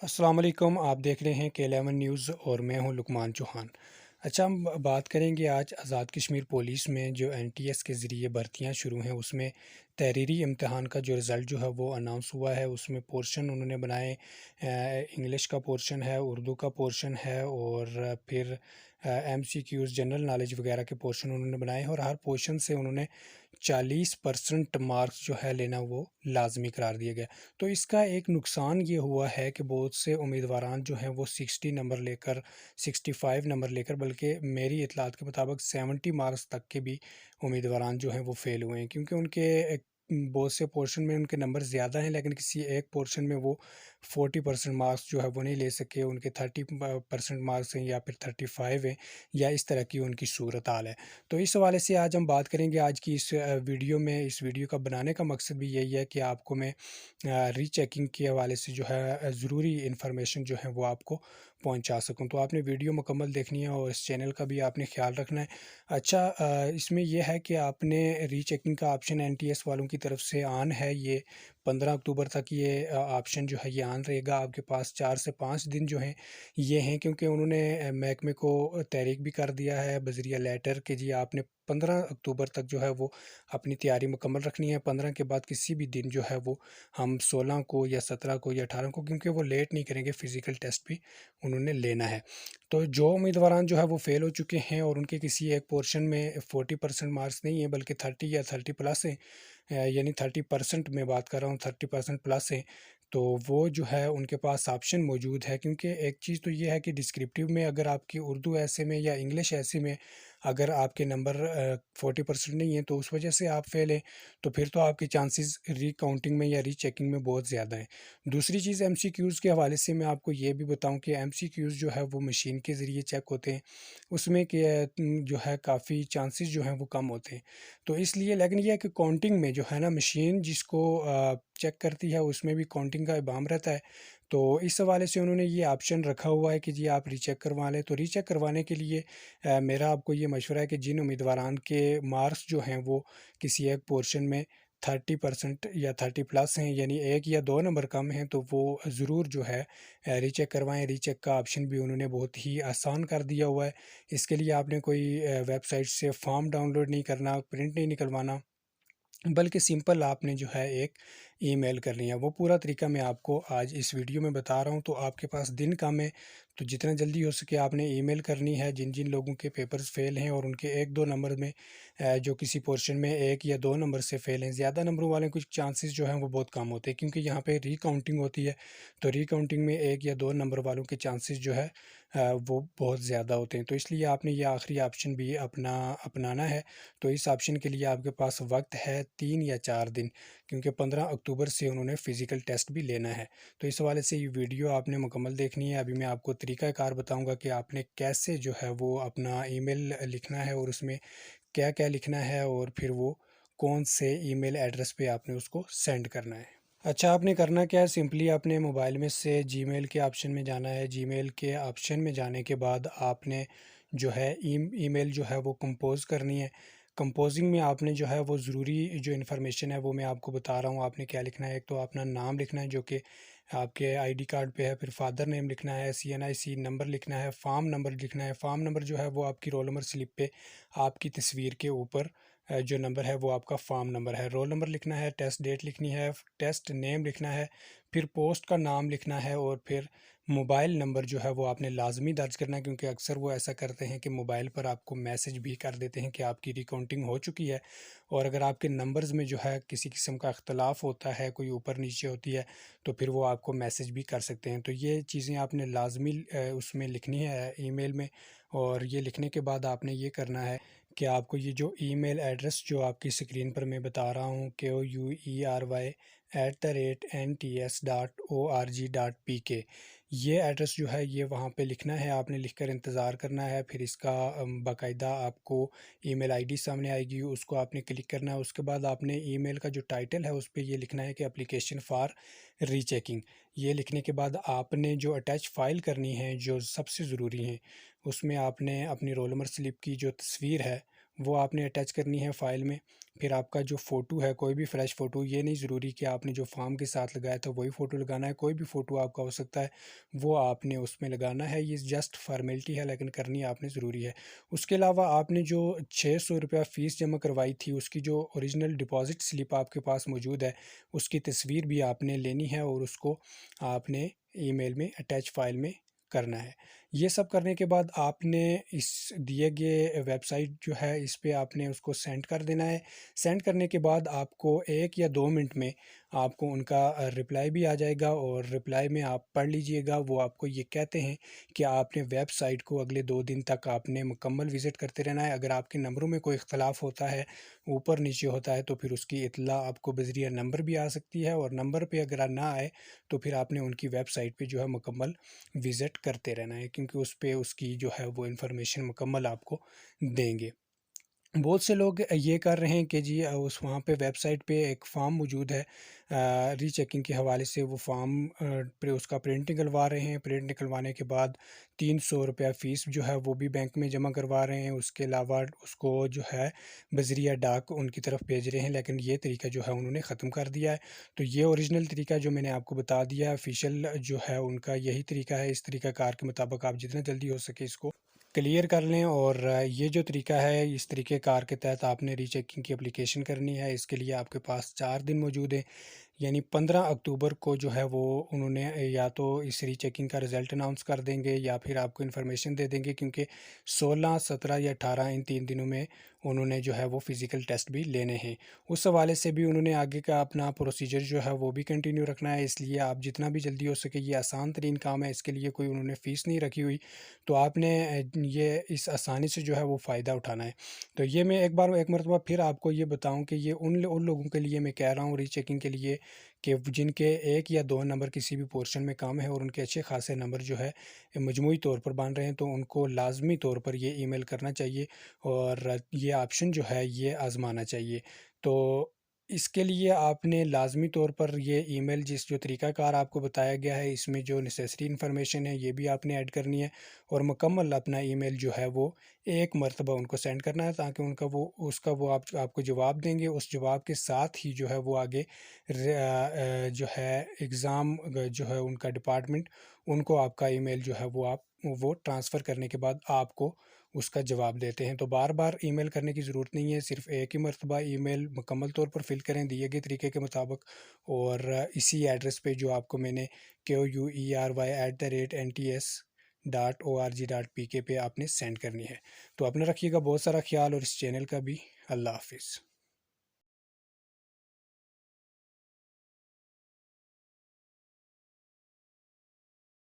अस्सलाम वालेकुम। आप देख रहे हैं के11 न्यूज़ और मैं हूं लुकमान चौहान। अच्छा, हम बात करेंगे आज आज़ाद कश्मीर पुलिस में जो एनटीएस के ज़रिए भर्तियां शुरू हैं उसमें तहरीरी इम्तिहान का जो रिज़ल्ट जो है वो अनाउंस हुआ है। उसमें पोर्शन उन्होंने बनाए, इंग्लिश का पोर्शन है, उर्दू का पोर्शन है और फिर एमसीक्यूज़ जनरल नॉलेज वगैरह के पोर्शन उन्होंने बनाए हैं और हर पोर्शन से उन्होंने 40% मार्क्स जो है लेना वो लाजमी करार दिया गया। तो इसका एक नुकसान ये हुआ है कि बहुत से उम्मीदवारान जो हैं वो 60 नंबर लेकर, 65 नंबर लेकर, बल्कि मेरी इतलात के मुताबिक 70 मार्क्स तक के भी उम्मीदवारान जो हैं वो फ़ेल हुए हैं, क्योंकि उनके बहुत से पोर्शन में उनके नंबर ज़्यादा हैं लेकिन किसी एक पोर्शन में वो 40% मार्क्स जो है वो नहीं ले सके। उनके 30% मार्क्स हैं या फिर 35 हैं, या इस तरह की उनकी सूरत हाल है। तो इस हवाले से आज हम बात करेंगे आज की इस वीडियो में। इस वीडियो का बनाने का मकसद भी यही है कि आपको मैं रीचेकिंग के हवाले से जो है ज़रूरी इन्फॉर्मेशन जो है वो आपको पहुंचा सकूं। तो आपने वीडियो मुकम्मल देखनी है और इस चैनल का भी आपने ख्याल रखना है। अच्छा, इसमें यह है कि आपने रीचेकिंग का ऑप्शन एनटीएस वालों की तरफ से ऑन है। ये 15 अक्टूबर तक ये ऑप्शन जो है ये ऑन रहेगा। आपके पास 4 से 5 दिन जो हैं ये हैं, क्योंकि उन्होंने महकमे को तहरीक भी कर दिया है बज़रिया लेटर कि जी आपने 15 अक्टूबर तक जो है वो अपनी तैयारी मुकम्मल रखनी है। 15 के बाद किसी भी दिन जो है वो हम 16 को या 17 को या 18 को, क्योंकि वो लेट नहीं करेंगे, फ़िज़िकल टेस्ट भी उन्होंने लेना है। तो जो उम्मीदवारान जो है वो फ़ेल हो चुके हैं और उनके किसी एक पोर्शन में 40% मार्क्स नहीं है बल्कि 30 या 30 प्लस हैं, यानी 30% मैं बात कर रहा हूँ, 30% प्लस हैं, तो वो जो है उनके पास ऑप्शन मौजूद है। क्योंकि एक चीज़ तो ये है कि डिस्क्रिप्टिव में अगर आपकी उर्दू ऐसे में या इंग्लिश ऐसे में अगर आपके नंबर 40% नहीं है तो उस वजह से आप फेल हैं, तो फिर तो आपके चांसेस रीकाउंटिंग में या रीचेकिंग में बहुत ज़्यादा हैं। दूसरी चीज़ एमसीक्यूज़ के हवाले से मैं आपको ये भी बताऊं कि एमसीक्यूज़ जो है वो मशीन के ज़रिए चेक होते हैं, उसमें कि जो है काफ़ी चांसेस जो हैं वो कम होते हैं। तो इसलिए, लेकिन ये है कि काउंटिंग में जो है ना, मशीन जिसको चेक करती है उसमें भी काउंटिंग का इबाम रहता है। तो इस हवाले से उन्होंने ये ऑप्शन रखा हुआ है कि जी आप रीचेक करवा लें। तो रीचेक करवाने के लिए मेरा आपको ये मशवरा है कि जिन उम्मीदवारान के मार्क्स जो हैं वो किसी एक पोर्शन में 30% या 30 प्लस हैं, यानी 1 या 2 नंबर कम हैं, तो वो ज़रूर जो है रीचेक करवाएं। रीचेक का ऑप्शन भी उन्होंने बहुत ही आसान कर दिया हुआ है। इसके लिए आपने कोई वेबसाइट से फॉर्म डाउनलोड नहीं करना, प्रिंट नहीं निकलवाना, बल्कि सिंपल आपने जो है एक ईमेल करनी है। वो पूरा तरीका मैं आपको आज इस वीडियो में बता रहा हूँ। तो आपके पास दिन कम है, तो जितना जल्दी हो सके आपने ईमेल करनी है। जिन जिन लोगों के पेपर्स फेल हैं और उनके 1-2 नंबर में जो किसी पोर्शन में 1 या 2 नंबर से फेल हैं, ज़्यादा नंबरों वाले कुछ चांसेस जो हैं वो बहुत कम होते हैं, क्योंकि यहाँ पे रीकाउंटिंग होती है। तो रीकाउंटिंग में 1 या 2 नंबर वालों के चांसेस जो है वो बहुत ज़्यादा होते हैं। तो इसलिए आपने ये आखिरी ऑप्शन भी अपनाना है। तो इस ऑप्शन के लिए आपके पास वक्त है 3 या 4 दिन, क्योंकि 15 अक्टूबर से उन्होंने फ़िज़िकल टेस्ट भी लेना है। तो इस हवाले से ये वीडियो आपने मुकम्मल देखनी है। अभी मैं आपको तरीक़ाकार बताऊंगा कि आपने कैसे जो है वो अपना ईमेल लिखना है और उसमें क्या-क्या लिखना है और फिर वो कौन से ईमेल एड्रेस पे आपने उसको सेंड करना है। अच्छा, आपने करना क्या है, सिंपली अपने मोबाइल में से जीमेल के ऑप्शन में जाना है। जीमेल के ऑप्शन में जाने के बाद आपने जो है ईमेल जो है वो कंपोज़ करनी है। कंपोजिंग में आपने जो है वो ज़रूरी जो इन्फॉर्मेशन है वो मैं आपको बता रहा हूँ। आपने क्या लिखना है, एक तो अपना नाम लिखना है जो कि आपके आईडी कार्ड पे है, फिर फादर नेम लिखना है, सीएनआईसी नंबर लिखना है, फार्म नंबर लिखना है। फार्म नंबर जो है वो आपकी रोल नंबर स्लिप पे आपकी तस्वीर के ऊपर जो नंबर है वो आपका फार्म नंबर है। रोल नंबर लिखना है, टेस्ट डेट लिखनी है, टेस्ट नेम लिखना है, फिर पोस्ट का नाम लिखना है और फिर मोबाइल नंबर जो है वो आपने लाजमी दर्ज करना है, क्योंकि अक्सर वो ऐसा करते हैं कि मोबाइल पर आपको मैसेज भी कर देते हैं कि आपकी रिकाउंटिंग हो चुकी है। और अगर आपके नंबर्स में जो है किसी किस्म का इख्तलाफ होता है, कोई ऊपर नीचे होती है, तो फिर वो आपको मैसेज भी कर सकते हैं। तो ये चीज़ें आपने लाजमी उसमें लिखनी है ईमेल में। और ये लिखने के बाद आपने ये करना है कि आपको ये जो ईमेल एड्रेस जो आपकी स्क्रीन पर मैं बता रहा हूँ, KOUERY@NTS.ORG.PK, ये एड्रेस जो है ये वहाँ पे लिखना है। आपने लिखकर इंतज़ार करना है। फिर इसका बाकायदा आपको ईमेल आईडी सामने आएगी, उसको आपने क्लिक करना है। उसके बाद आपने ईमेल का जो टाइटल है उस पे ये लिखना है कि एप्लीकेशन फॉर रीचेकिंग। ये लिखने के बाद आपने जो अटैच फ़ाइल करनी है जो सबसे ज़रूरी है, उसमें आपने अपनी रोल नंबर स्लिप की जो तस्वीर है वो आपने अटैच करनी है फ़ाइल में। फिर आपका जो फ़ोटो है, कोई भी फ्रेश फ़ोटो, ये नहीं ज़रूरी कि आपने जो फ़ॉर्म के साथ लगाया था वही फ़ोटो लगाना है, कोई भी फ़ोटो आपका हो सकता है, वो आपने उसमें लगाना है। ये जस्ट फ़ॉर्मेलिटी है लेकिन करनी आपने ज़रूरी है। उसके अलावा आपने जो ₹600 फ़ीस जमा करवाई थी, उसकी जो ओरिजिनल डिपॉज़िट स्लिप आपके पास मौजूद है, उसकी तस्वीर भी आपने लेनी है और उसको आपने ईमेल में अटैच फ़ाइल में करना है। ये सब करने के बाद आपने इस दिए गए वेबसाइट जो है, इस पे आपने उसको सेंड कर देना है। सेंड करने के बाद आपको 1 या 2 मिनट में आपको उनका रिप्लाई भी आ जाएगा और रिप्लाई में आप पढ़ लीजिएगा। वो आपको ये कहते हैं कि आपने वेबसाइट को अगले 2 दिन तक आपने मुकम्मल विज़िट करते रहना है। अगर आपके नंबरों में कोई इख्तलाफ होता है, ऊपर-नीचे होता है, तो फिर उसकी इत्तला आपको बज़रिया नंबर भी आ सकती है और नंबर पे अगर ना आए, तो फिर आपने उनकी वेबसाइट पे जो है मुकम्मल विज़िट करते रहना है, क्योंकि उस पे उसकी जो है वो इन्फॉर्मेशन मुकम्मल आपको देंगे। बहुत से लोग ये कर रहे हैं कि जी उस वहाँ पे वेबसाइट पे एक फ़ॉर्म मौजूद है, रीचेकिंग के हवाले से वो फ़ॉर्म पे उसका प्रिंट निकलवा रहे हैं। प्रिंट निकलवाने के बाद ₹300 फ़ीस जो है वो भी बैंक में जमा करवा रहे हैं। उसके अलावा उसको जो है बज़रिया डाक उनकी तरफ भेज रहे हैं, लेकिन ये तरीका जो है उन्होंने ख़त्म कर दिया है। तो ये ओरिजिनल तरीका जो मैंने आपको बता दिया है, ऑफ़िशियल जो है उनका यही तरीका है। इस तरीक़ा कार के मुताबिक आप जितना जल्दी हो सके इसको क्लियर कर लें। और ये जो तरीका है, इस तरीके कार के तहत आपने रीचेकिंग की एप्लीकेशन करनी है। इसके लिए आपके पास 4 दिन मौजूद हैं, यानी 15 अक्टूबर को जो है वो उन्होंने या तो इस रीचेकिंग का रिज़ल्ट अनाउंस कर देंगे या फिर आपको इन्फॉर्मेशन दे देंगे, क्योंकि 16, 17 या 18 इन 3 दिनों में उन्होंने जो है वो फ़िज़िकल टेस्ट भी लेने हैं। उस हवाले से भी उन्होंने आगे का अपना प्रोसीजर जो है वो भी कंटिन्यू रखना है, इसलिए आप जितना भी जल्दी हो सके, ये आसान तरीन काम है, इसके लिए कोई उन्होंने फ़ीस नहीं रखी हुई, तो आपने ये इस आसानी से जो है वो फ़ायदा उठाना है। तो ये मैं एक मरतबा फिर आपको ये बताऊँ कि ये उन लोगों के लिए मैं कह रहा हूँ रीचेकिंग के लिए, कि जिनके 1 या 2 नंबर किसी भी पोर्शन में कम है और उनके अच्छे खासे नंबर जो है मजमूई तौर पर बन रहे हैं, तो उनको लाज़मी तौर पर ये ईमेल करना चाहिए और ये ऑप्शन जो है ये आज़माना चाहिए। तो इसके लिए आपने लाज़मी तौर पर ये ईमेल जिस जो तरीक़ाकार आपको बताया गया है, इसमें जो नेसेसरी इन्फॉर्मेशन है ये भी आपने ऐड करनी है और मुकम्मल अपना ईमेल जो है वो एक मरतबा उनको सेंड करना है, ताकि वो आपको जवाब देंगे। उस जवाब के साथ ही जो है वो आगे जो है एग्ज़ाम जो है उनका डिपार्टमेंट, उनको आपका ईमेल जो है वो ट्रांसफ़र करने के बाद आपको उसका जवाब देते हैं। तो बार-बार ईमेल करने की ज़रूरत नहीं है, सिर्फ़ एक ही मरतबा ईमेल मुकम्मल तौर पर फ़िल करें दिए गए तरीके के मुताबिक और इसी एड्रेस पे जो आपको मैंने query@nts.org.pk पे आपने सेंड करनी है। तो अपना रखिएगा बहुत सारा ख़्याल और इस चैनल का भी। अल्लाह हाफ़िज़।